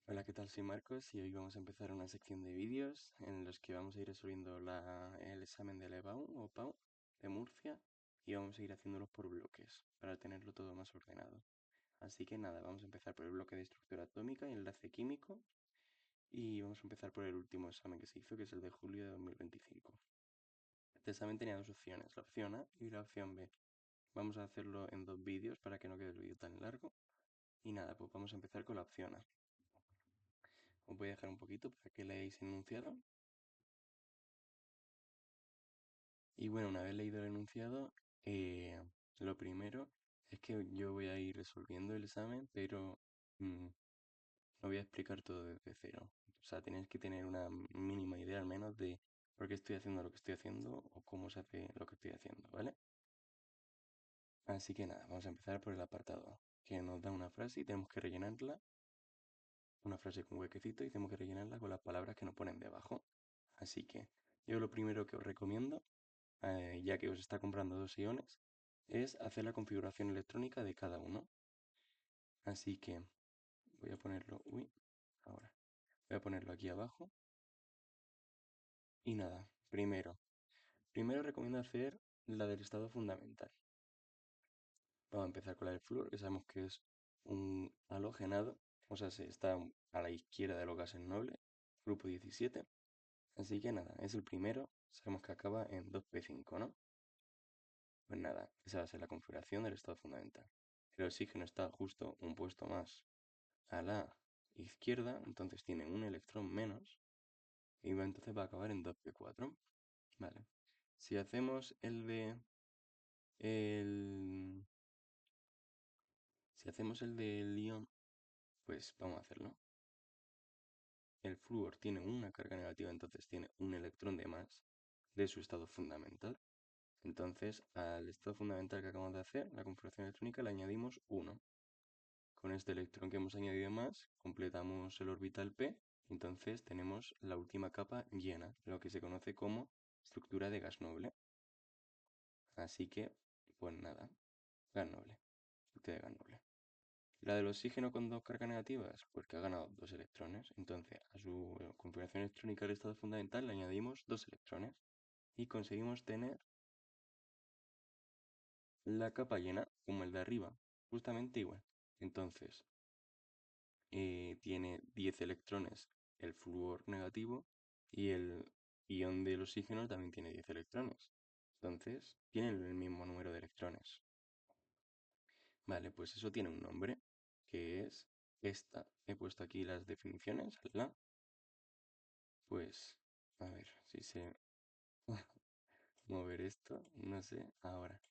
Hola, ¿qué tal? Soy Marcos y hoy vamos a empezar una sección de vídeos en los que vamos a ir resolviendo el examen de la EBAU o PAU de Murcia y vamos a ir haciéndolos por bloques para tenerlo todo más ordenado. Así que nada, vamos a empezar por el bloque de estructura atómica y enlace químico y vamos a empezar por el último examen que se hizo, que es el de julio de 2025. Este examen tenía dos opciones, la opción A y la opción B. Vamos a hacerlo en dos vídeos para que no quede el vídeo tan largo. Y nada, pues vamos a empezar con la opción A. Os voy a dejar un poquito para que leáis el enunciado. Y bueno, una vez leído el enunciado, lo primero es que yo voy a ir resolviendo el examen, pero mm, lo voy a explicar todo desde cero. O sea, tenéis que tener una mínima idea al menos de por qué estoy haciendo lo que estoy haciendo o cómo se hace lo que estoy haciendo, ¿vale? Así que nada, vamos a empezar por el apartado A, que nos da una frase y tenemos que rellenarla, una frase con huequecito y tenemos que rellenarla con las palabras que nos ponen debajo. Así que yo lo primero que os recomiendo ya que os está comprando dos iones, es hacer la configuración electrónica de cada uno. Así que voy a ponerlo, ahora, voy a ponerlo aquí abajo. Y nada, primero recomiendo hacer la del estado fundamental. Vamos a empezar con la del flúor, que sabemos que es un halogenado, o sea, se está a la izquierda de los gases nobles, grupo 17. Así que nada, es el primero, sabemos que acaba en 2p5, ¿no? Pues nada, esa va a ser la configuración del estado fundamental. El oxígeno está justo un puesto más a la izquierda, entonces tiene un electrón menos, y entonces va a acabar en 2p4. Vale. Si hacemos el, si hacemos el del ion, pues vamos a hacerlo. El flúor tiene una carga negativa, entonces tiene un electrón de más de su estado fundamental. Entonces, al estado fundamental que acabamos de hacer, la configuración electrónica, le añadimos 1. Con este electrón que hemos añadido más, completamos el orbital p, entonces tenemos la última capa llena, lo que se conoce como estructura de gas noble. Así que, pues nada, gas noble, estructura de gas noble. La del oxígeno con dos cargas negativas, pues que ha ganado dos electrones, entonces a su configuración electrónica del estado fundamental le añadimos dos electrones y conseguimos tener la capa llena, como el de arriba, justamente igual. Entonces, tiene 10 electrones el flúor negativo y el ion del oxígeno también tiene 10 electrones. Entonces, tienen el mismo número de electrones. Vale, pues eso tiene un nombre, que es esta. He puesto aquí las definiciones, pues, a ver si sé mover esto, no sé, ahora.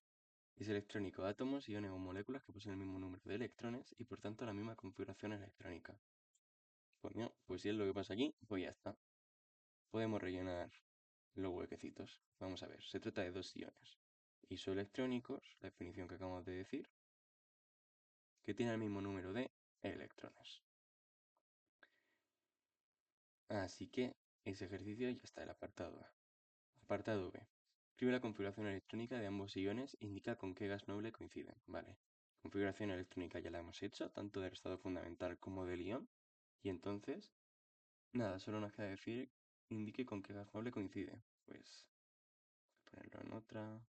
Es electrónico, átomos, iones o moléculas que poseen el mismo número de electrones y por tanto la misma configuración electrónica. Pues no, pues si es lo que pasa aquí, pues ya está. Podemos rellenar los huequecitos. Vamos a ver, se trata de dos iones isoelectrónicos, la definición que acabamos de decir, que tienen el mismo número de electrones. Así que ese ejercicio ya está, el apartado A. Apartado B. Escribe la configuración electrónica de ambos iones e indica con qué gas noble coinciden. Vale. Configuración electrónica ya la hemos hecho, tanto del estado fundamental como del ion. Y entonces, nada, solo nos queda decir indique con qué gas noble coincide. Pues, voy a ponerlo en otra.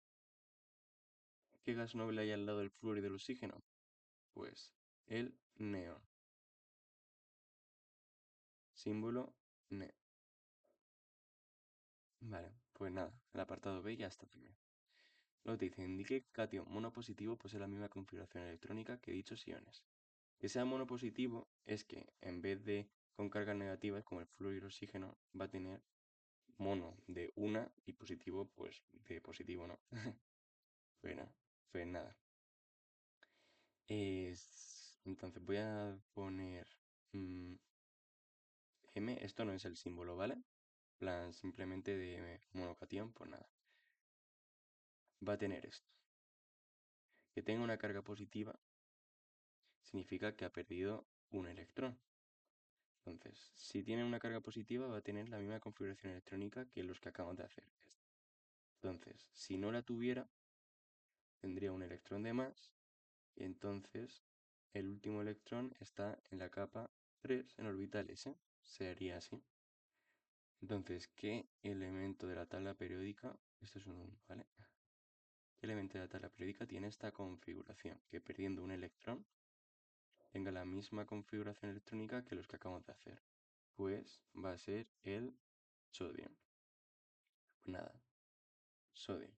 ¿Qué gas noble hay al lado del flúor y del oxígeno? Pues el neón. Símbolo Ne. Vale, pues nada, el apartado B ya está también. Luego te dice, indique que cation monopositivo posee la misma configuración electrónica que dichos iones. Que sea monopositivo es que en vez de con cargas negativas como el flúor y el oxígeno va a tener mono de una y positivo pues de positivo, ¿no? Bueno, pues nada. Entonces voy a poner mm, M, esto no es el símbolo, ¿vale? Plan simplemente de monocation, pues nada. Va a tener esto. Que tenga una carga positiva significa que ha perdido un electrón. Entonces, si tiene una carga positiva va a tener la misma configuración electrónica que los que acabamos de hacer. Entonces, si no la tuviera, tendría un electrón de más y entonces el último electrón está en la capa 3 en orbital S. Se haría así. Entonces, ¿qué elemento de la tabla periódica? Esto es un 1, ¿vale? ¿Qué elemento de la tabla periódica tiene esta configuración? Que perdiendo un electrón tenga la misma configuración electrónica que los que acabamos de hacer. Pues va a ser el sodio. Pues nada, sodio.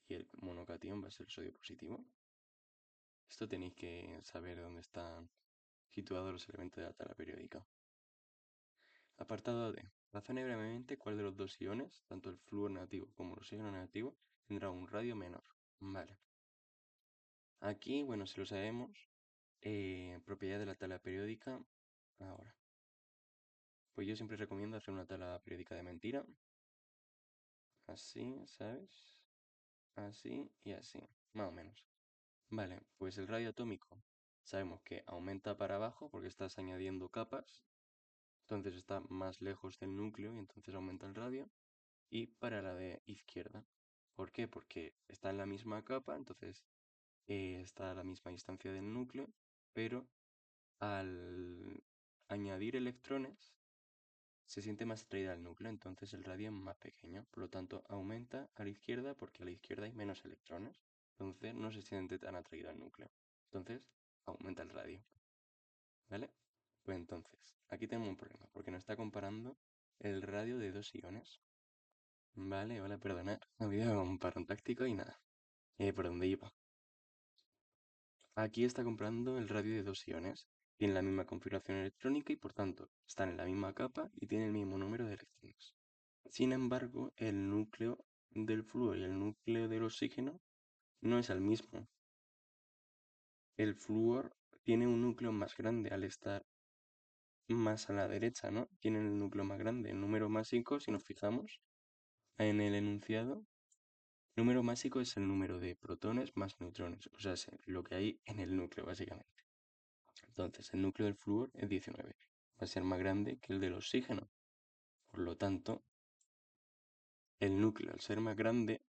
Y el monocatión va a ser el sodio positivo. Esto tenéis que saber dónde están situados los elementos de la tabla periódica. Apartado D. Razone brevemente cuál de los dos iones, tanto el flúor negativo como el oxígeno negativo, tendrá un radio menor. Vale. Aquí, bueno, si lo sabemos, propiedad de la tabla periódica. Ahora, pues yo siempre recomiendo hacer una tabla periódica de mentira. Así, ¿sabes? Así y así, más o menos. Vale, pues el radio atómico sabemos que aumenta para abajo porque estás añadiendo capas, entonces está más lejos del núcleo y entonces aumenta el radio. Y para la de izquierda, ¿por qué? Porque está en la misma capa, entonces está a la misma distancia del núcleo, pero al añadir electrones se siente más atraída al núcleo, entonces el radio es más pequeño, por lo tanto aumenta a la izquierda porque a la izquierda hay menos electrones, entonces no se siente tan atraído al núcleo, entonces aumenta el radio, ¿vale? Pues entonces, aquí tenemos un problema, porque nos está comparando el radio de dos iones. Vale, vale, perdonad, ha habido un parón táctico y nada. ¿Por dónde iba? Aquí está comparando el radio de dos iones. Tienen la misma configuración electrónica y por tanto están en la misma capa y tienen el mismo número de electrones. Sin embargo, el núcleo del flúor y el núcleo del oxígeno no es el mismo. El flúor tiene un núcleo más grande al estar más a la derecha, ¿no? Tiene el núcleo más grande. El número másico, si nos fijamos en el enunciado, el número másico es el número de protones más neutrones, o sea, es lo que hay en el núcleo, básicamente. Entonces, el núcleo del flúor es 19. Va a ser más grande que el del oxígeno. Por lo tanto, el núcleo, al ser más grande,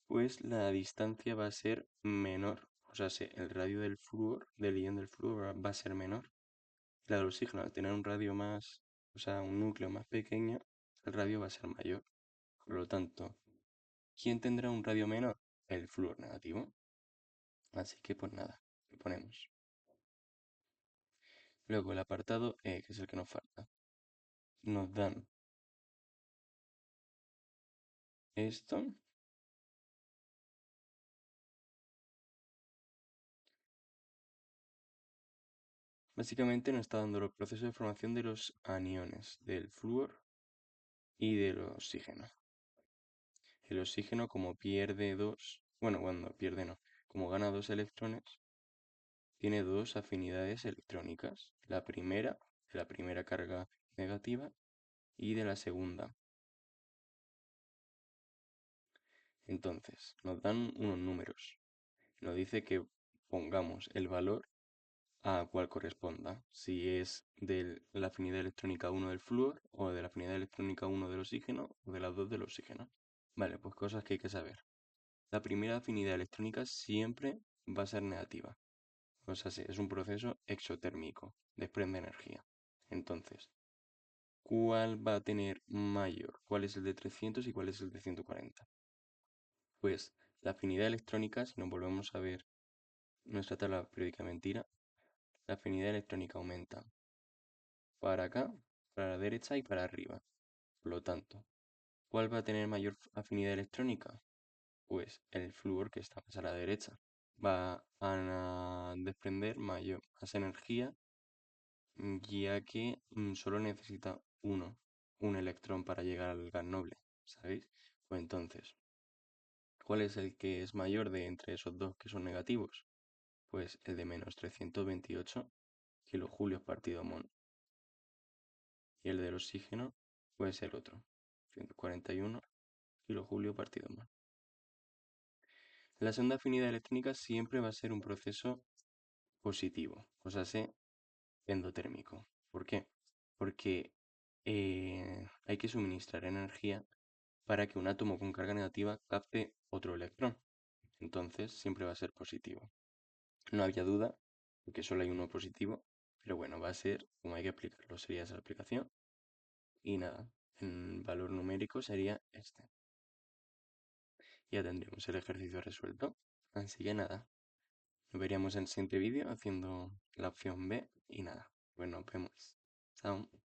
pues la distancia va a ser menor. O sea, el radio del flúor, del ion del flúor, va a ser menor. La del oxígeno, al tener un radio más, o sea, un núcleo más pequeño, el radio va a ser mayor. Por lo tanto, ¿quién tendrá un radio menor? El flúor negativo. Así que pues nada, lo ponemos. Luego el apartado E, que es el que nos falta. Nos dan esto. Básicamente nos está dando los procesos de formación de los aniones, del flúor y del oxígeno. El oxígeno como pierde dos, bueno, cuando pierde no, como gana dos electrones, tiene dos afinidades electrónicas. La primera, de la primera carga negativa y de la segunda. Entonces, nos dan unos números. Nos dice que pongamos el valor a cuál corresponda, si es de la afinidad electrónica 1 del flúor o de la afinidad electrónica 1 del oxígeno o de las dos del oxígeno. Vale, pues cosas que hay que saber. La primera afinidad electrónica siempre va a ser negativa. O sea, sí, es un proceso exotérmico, desprende energía. Entonces, ¿cuál va a tener mayor? ¿Cuál es el de 300 y cuál es el de 140? Pues la afinidad electrónica, si nos volvemos a ver nuestra tabla periódica mentira, la afinidad electrónica aumenta para acá, para la derecha y para arriba. Por lo tanto, ¿cuál va a tener mayor afinidad electrónica? Pues el flúor que está más a la derecha. Va a desprender más energía, ya que solo necesita un electrón para llegar al gas noble, ¿sabéis? Pues entonces, ¿cuál es el que es mayor de entre esos dos que son negativos? Pues el de menos 328 kilojulios partido mol. Y el del oxígeno, pues el otro, 141 kilojulios partido mol. La segunda afinidad electrónica siempre va a ser un proceso positivo, o sea, endotérmico. ¿Por qué? Porque hay que suministrar energía para que un átomo con carga negativa capte otro electrón. Entonces siempre va a ser positivo. No había duda porque solo hay uno positivo, pero bueno, va a ser, como hay que explicarlo, sería esa aplicación. Y nada, en valor numérico sería este. Ya tendríamos el ejercicio resuelto. Así que nada, nos veríamos en el siguiente vídeo haciendo la opción B y nada, pues nos vemos. Chao.